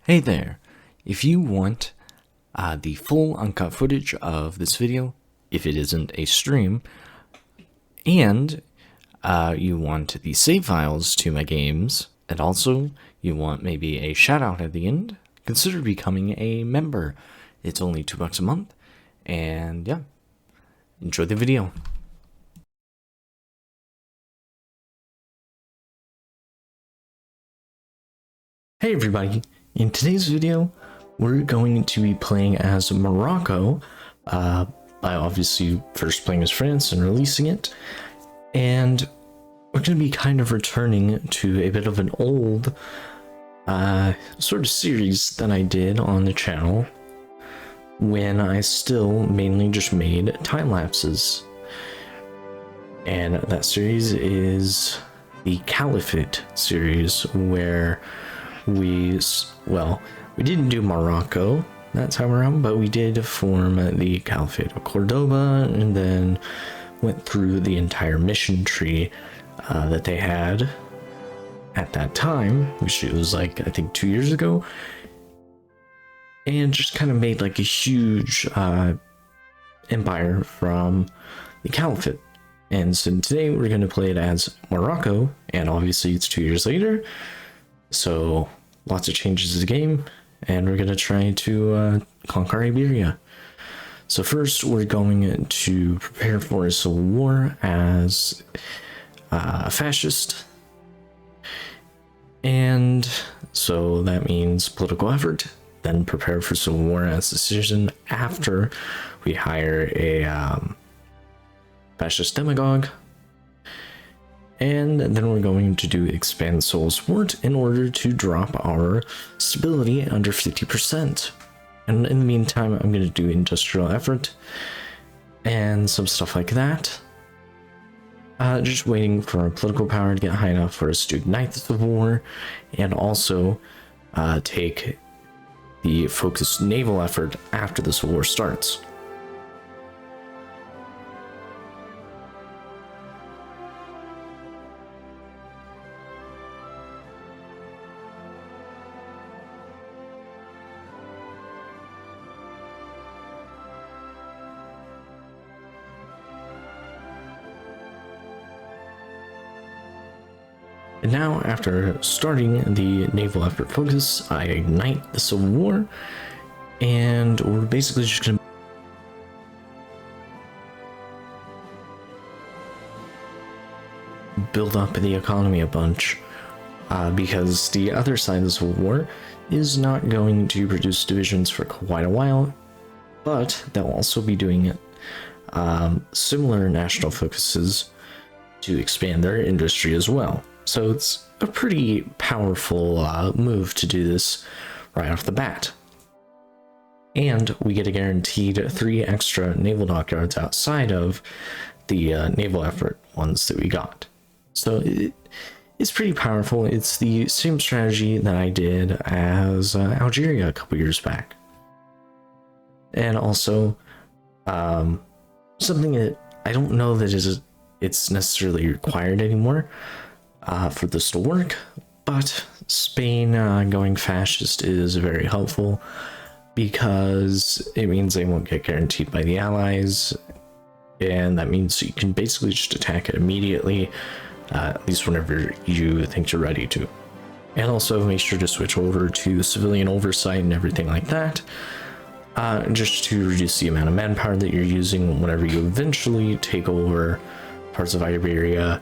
Hey there, if you want the full uncut footage of this video, if it isn't a stream, and you want the save files to my games, and also you want maybe a shout out at the end, consider becoming a member. It's only $2 a month, and yeah, enjoy the video. Hey everybody, in today's video, we're going to be playing as Morocco, by obviously first playing as France and releasing it, and we're going to be kind of returning to a bit of an old sort of series that I did on the channel when I still mainly just made time lapses. And that series is the Caliphate series, where we didn't do Morocco that time around, but we did form the Caliphate of Cordoba and then went through the entire mission tree that they had at that time, which it was like, I think 2 years ago, and just kind of made like a huge empire from the Caliphate. And so today we're going to play it as Morocco, and obviously it's 2 years later, so lots of changes to the game, and we're going to try to conquer Iberia. So first we're going to prepare for a civil war as a fascist, and so that means political effort, then prepare for civil war as a citizen after we hire a fascist demagogue. And then we're going to do expand civil support in order to drop our stability under 50%. And in the meantime, I'm going to do industrial effort and some stuff like that. Just waiting for our political power to get high enough for us to ignite the civil war, and also take the focused naval effort after the civil war starts. And now, after starting the naval effort focus, I ignite the civil war, and we're basically just going to build up the economy a bunch, because the other side of the civil war is not going to produce divisions for quite a while, but they'll also be doing similar national focuses to expand their industry as well. So it's a pretty powerful move to do this right off the bat. And we get a guaranteed 3 extra naval dockyards outside of the naval effort ones that we got. So it's pretty powerful. It's the same strategy that I did as Algeria a couple years back. And also, something that I don't know that it's necessarily required anymore for this to work, but Spain going fascist is very helpful, because it means they won't get guaranteed by the Allies, and that means you can basically just attack it immediately, at least whenever you think you're ready to. And also make sure to switch over to civilian oversight and everything like that, just to reduce the amount of manpower that you're using whenever you eventually take over parts of Iberia.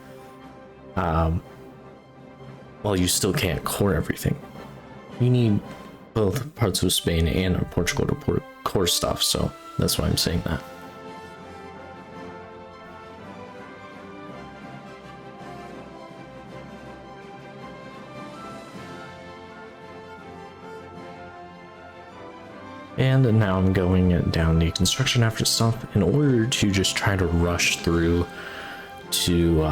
Well, you still can't core everything. You need both parts of Spain and Portugal to core stuff, so that's why I'm saying that. And now I'm going down the construction after stuff in order to just try to rush through to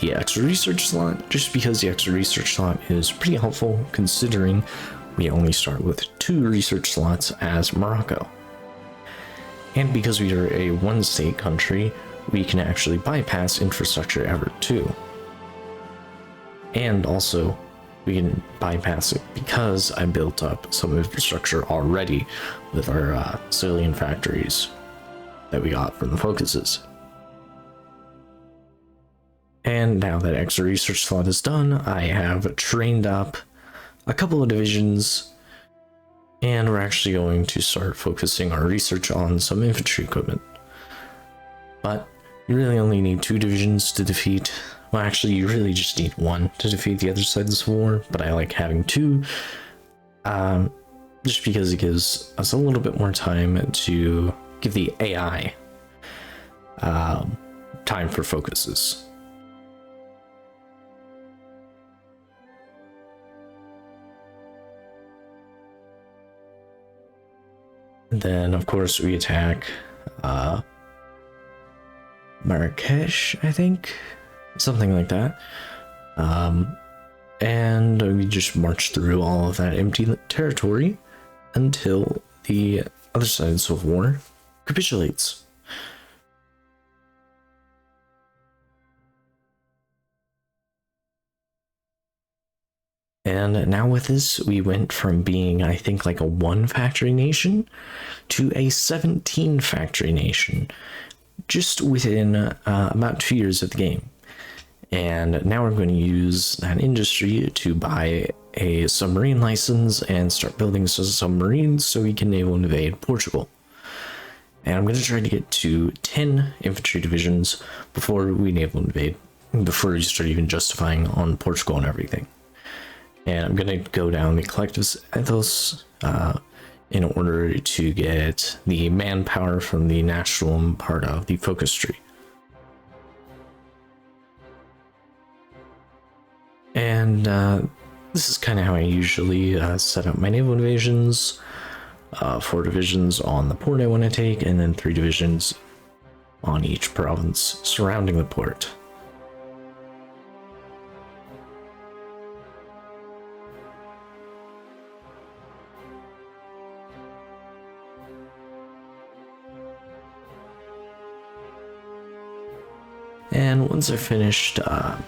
the extra research slot, just because the extra research slot is pretty helpful considering we only start with 2 research slots as Morocco. And because we are a one-state country, we can actually bypass infrastructure effort too. And also, we can bypass it because I built up some infrastructure already with our civilian factories that we got from the focuses. And now that extra research slot is done, I have trained up a couple of divisions, and we're actually going to start focusing our research on some infantry equipment. But you really only need 2 divisions to defeat. Well, actually, you really just need 1 to defeat the other side of this war, but I like having 2, just because it gives us a little bit more time to give the AI time for focuses. And then, of course, we attack Marrakesh, I think, something like that. And we just march through all of that empty territory until the other side of the Civil War capitulates. And now with this, we went from being, I think, like a 1 factory nation to a 17 factory nation, just within about 2 years of the game. And now we're going to use that industry to buy a submarine license and start building some submarines so we can naval invade Portugal. And I'm going to try to get to 10 infantry divisions before we naval invade, before we start even justifying on Portugal and everything. And I'm going to go down the collective ethos in order to get the manpower from the national part of the focus tree. And this is kind of how I usually set up my naval invasions. 4 divisions on the port I want to take, and then 3 divisions on each province surrounding the port. And once I finished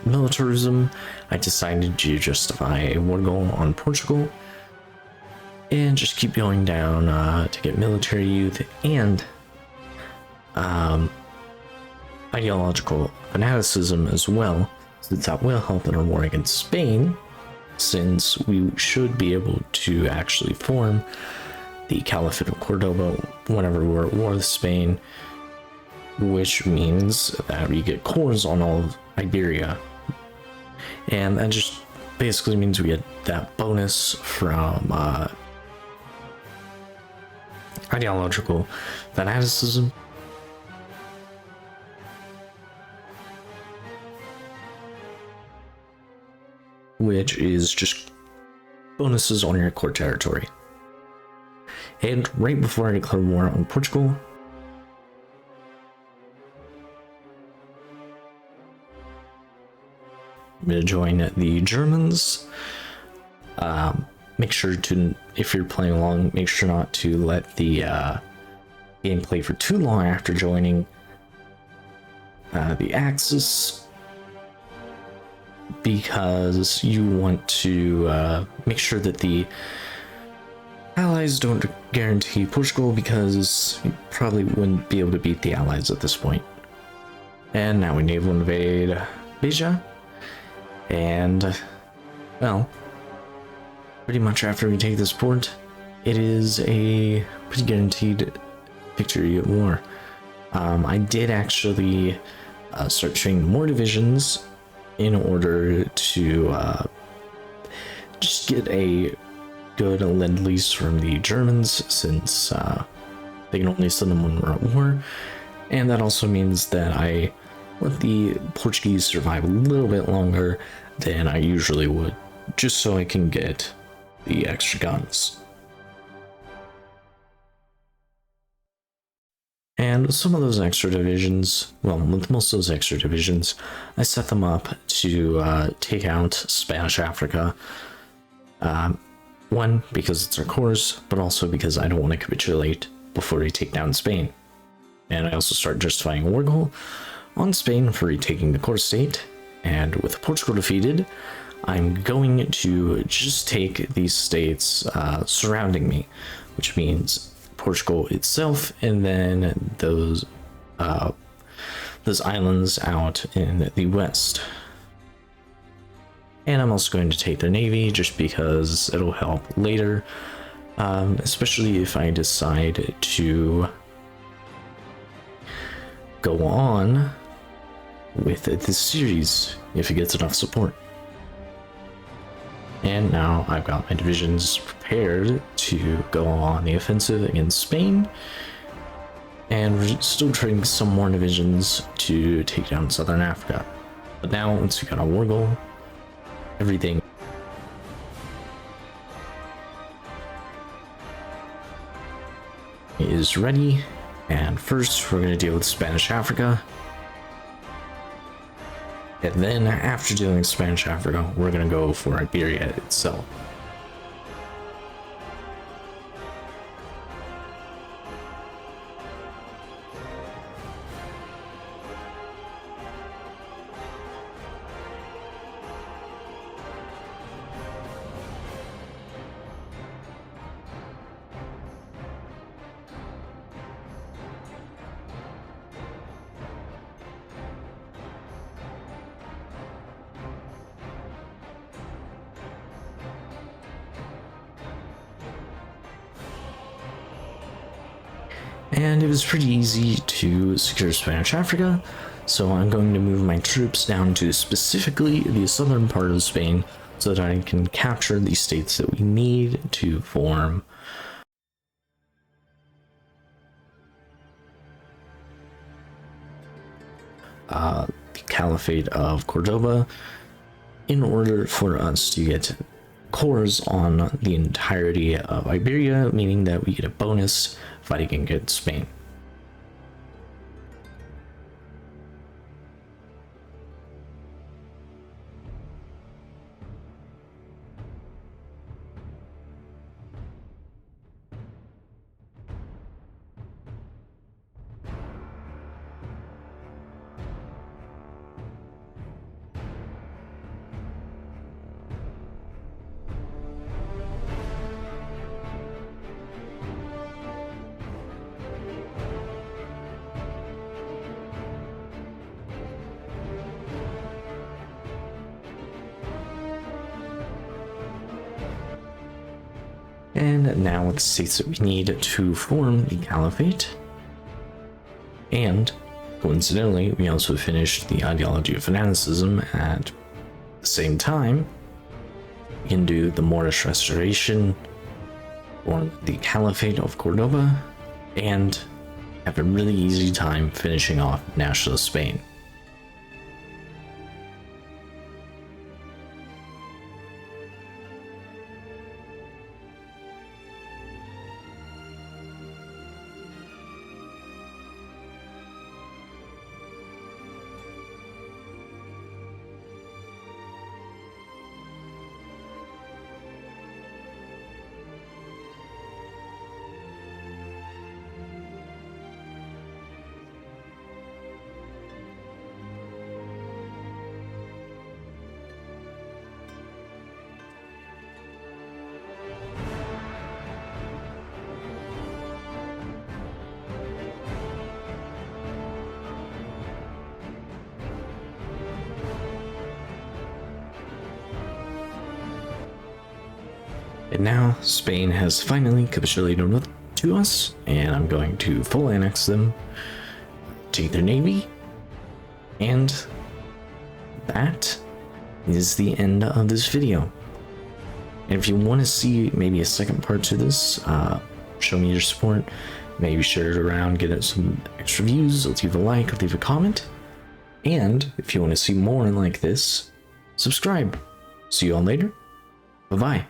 militarism, I decided to justify a war goal on Portugal and just keep going down to get military youth and ideological fanaticism as well, since that will help in our war against Spain, since we should be able to actually form the Caliphate of Cordoba whenever we're at war with Spain, which means that we get cores on all of Iberia. And that just basically means we get that bonus from ideological fanaticism. Which is just bonuses on your core territory. And right before I declare war on Portugal, I'm going to join the Germans. Make sure to, if you're playing along, make sure not to let the game play for too long after joining the Axis, because you want to make sure that the Allies don't guarantee Portugal, because you probably wouldn't be able to beat the Allies at this point. And now we naval invade Beja. And, well, pretty much after we take this port, it is a pretty guaranteed victory at war. I did actually start training more divisions in order to just get a good lend-lease from the Germans, since they can only send them when we're at war. And that also means that I let the Portuguese survive a little bit longer than I usually would, just so I can get the extra guns. And some of those extra divisions, well, with most of those extra divisions, I set them up to take out Spanish Africa. One, because it's our cores, but also because I don't want to capitulate before we take down Spain. And I also start justifying a war goal on Spain for retaking the core state. And with Portugal defeated, I'm going to just take these states surrounding me, which means Portugal itself, and then those islands out in the west. And I'm also going to take their navy just because it'll help later, especially if I decide to go on with this series if it gets enough support. And now I've got my divisions prepared to go on the offensive against Spain, and we're still trading some more divisions to take down Southern Africa. But now, once we got our war goal, everything is ready. And first we're going to deal with Spanish Africa, and then after dealing with Spanish Africa we're going to go for Iberia itself. And it was pretty easy to secure Spanish Africa, so I'm going to move my troops down to specifically the southern part of Spain so that I can capture the states that we need to form the Caliphate of Cordoba, in order for us to get cores on the entirety of Iberia, meaning that we get a bonus fighting against Spain. And now with the states that we need to form the Caliphate, and coincidentally we also finished the ideology of fanaticism at the same time, we can do the Moorish Restoration or the Caliphate of Cordoba and have a really easy time finishing off nationalist Spain. And now Spain has finally capitulated to us, and I'm going to full annex them, take their navy, and that is the end of this video. And if you want to see maybe a second part to this, show me your support, maybe share it around, get it some extra views, leave a like, leave a comment, and if you want to see more like this, subscribe. See you all later. Bye-bye.